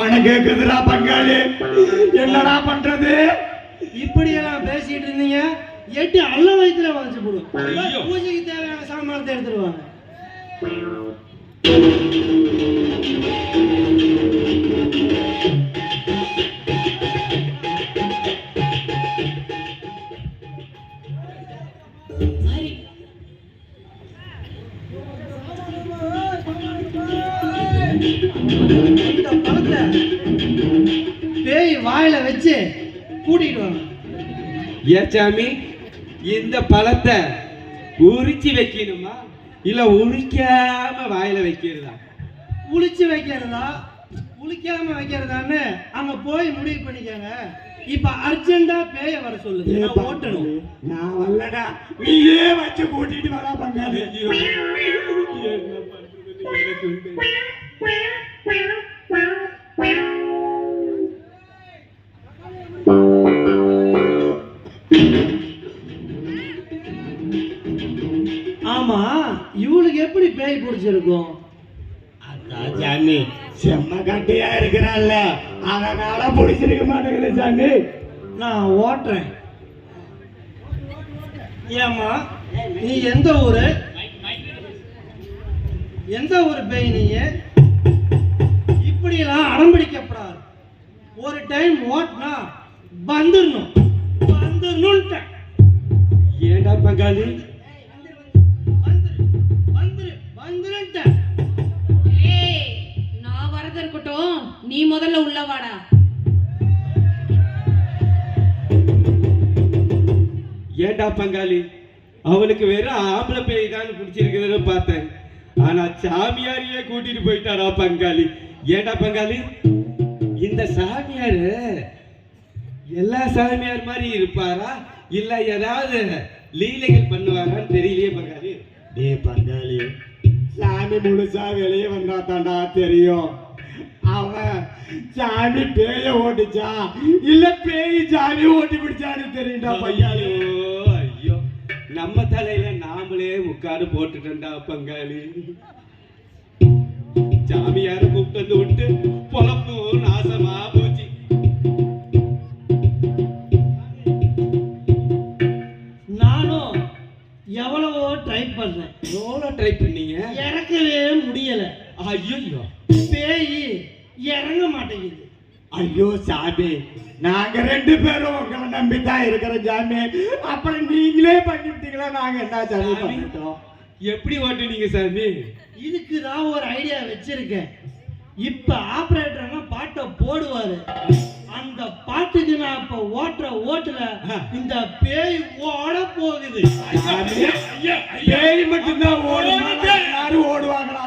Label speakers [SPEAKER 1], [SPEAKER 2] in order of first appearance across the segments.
[SPEAKER 1] ஆனா கேக்குதுடா பங்காளி, என்னடா பண்றது?
[SPEAKER 2] இப்படி எல்லாம் பேசிட்டு இருந்தீங்க, எட்டி அல்ல வயிற்றுல வளைச்சு போடும். பூஜைக்கு தேவையான சாமானத்தை எடுத்துருவாங்க. பேய் வாயில வச்சு கூட்டிட்டு வாங்க.
[SPEAKER 3] ஏச்சாமி, இந்த பழத்தை உரிச்சு வைக்கணுமா இல்ல உரிக்காம வாயில வைக்கிறதா?
[SPEAKER 2] உளிச்சு வைக்கிறதா உளிக்காம வைக்கிறதான்னு அங்க போய் முடிவு பண்ணிக்கங்க. இப்ப அர்ஜென்டா பேய வர சொல்லுங்க, நான் ஓட்டணும்.
[SPEAKER 1] நான் வரலடா, நீயே வச்சு கூட்டிட்டு வரா பங்காளி.
[SPEAKER 3] என்ன பண்றது எனக்கு?
[SPEAKER 2] ஆமா, இவளுக்கு எப்படி பேய் பிடிச்சிருக்கும்?
[SPEAKER 1] அதான் சாமி, செம்ம கட்டியா இருக்கிறான்ல, அதனால பிடிச்சிருக்க மாட்டேங்குது சாமி.
[SPEAKER 2] நான் ஓட்டுறேன். ஏம்மா, நீ எந்த ஊரு? எந்த ஊரு பேய் நீ? இப்படியெல்லாம் அடம்பிடிக்கப்படாது. ஒரு டைம் ஓட்டினா வந்துடணும்.
[SPEAKER 3] ஏண்டா பங்காளி?
[SPEAKER 4] நான் வரது இருக்கட்டும், நீ முதல்ல உள்ள வாடா.
[SPEAKER 3] ஏண்டா பங்காளி, அவளுக்கு வெறும் ஆம்பளை பேய் தான் பிடிச்சிருக்குதுன்னு பார்த்தேன். ஆனா சாமியாரையே கூட்டிட்டு போயிட்டாரா பங்காளி? ஏண்டா பங்காளி, இந்த சாமியாரு எல்லா சாமியார் மாதிரி இருப்பாரா இல்ல ஏதாவது லீலைகள் பண்ணுவாரான்னு தெரியலையே பங்காளி.
[SPEAKER 1] டே பங்காளி, சாமி முழுசா வெளியே வந்தா தாண்டா தெரியும். அவன் சாமி பேய ஓட்டுச்சா இல்ல பேய் சாமி ஓட்டி பிடிச்சான்னு தெரியும்டா பங்காளி.
[SPEAKER 3] ஐயோ, நம்ம தலையில நாமளே முக்காடு போட்டுட்டா பங்காளி. சாமியார கூப்பிட்டு விட்டு பொழப்பும் நாசமா போச்சு.
[SPEAKER 2] நானும் எவ்வளவோ ட்ரை பண்ணேன்.
[SPEAKER 3] எவ்வளோ ட்ரை பண்ணீங்க?
[SPEAKER 2] இறக்கவே முடியல.
[SPEAKER 3] ஐயோ,
[SPEAKER 2] பேய் இறங்க மாட்டேங்குது.
[SPEAKER 1] ஐயோ சாமி, நாங்க 2 பேரும் உங்களை நம்பித்தான் இருக்கிறோம் சாமி. அப்புறம் நீங்களே பண்ணிவிட்டீங்களா, நாங்க என்ன சாமி பண்ணிட்டோம்?
[SPEAKER 3] எப்படி ஓட்டுனீங்க சாமி?
[SPEAKER 2] இதுக்கு தான் ஒரு ஐடியா வச்சிருக்கேன். இப்ப ஆபரேட்டர் பாட்டை போடுவாரு. அந்த பாட்டுக்கு நான் இப்ப ஓட்டுற ஓட்டுல இந்த பேய் ஓட போகுது.
[SPEAKER 1] பேய் மட்டும்தான் ஓடுமா, யாரும் ஓடுவாங்களா?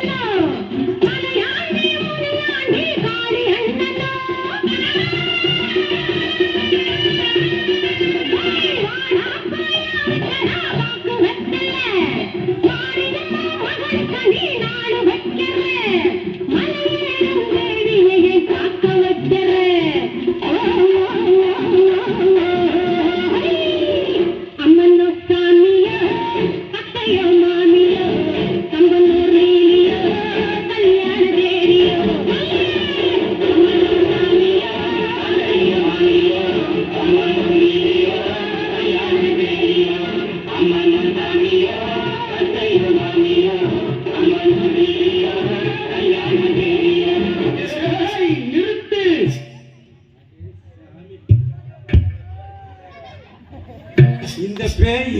[SPEAKER 3] இந்த பேய்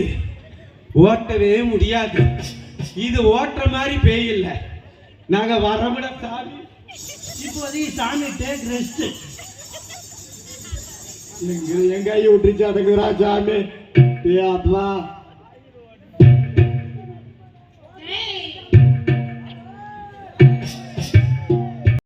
[SPEAKER 3] ஓட்டவே முடியாது. இது ஓட்டுற மாதிரி பேய் இல்ல. நாங்க வரவிட சாமி.
[SPEAKER 2] இப்போதைக்கு சாமி டேக் ரெஸ்ட்.
[SPEAKER 1] எங்க விட்டுருச்சு அதுக்குறா சாமி. அப்பா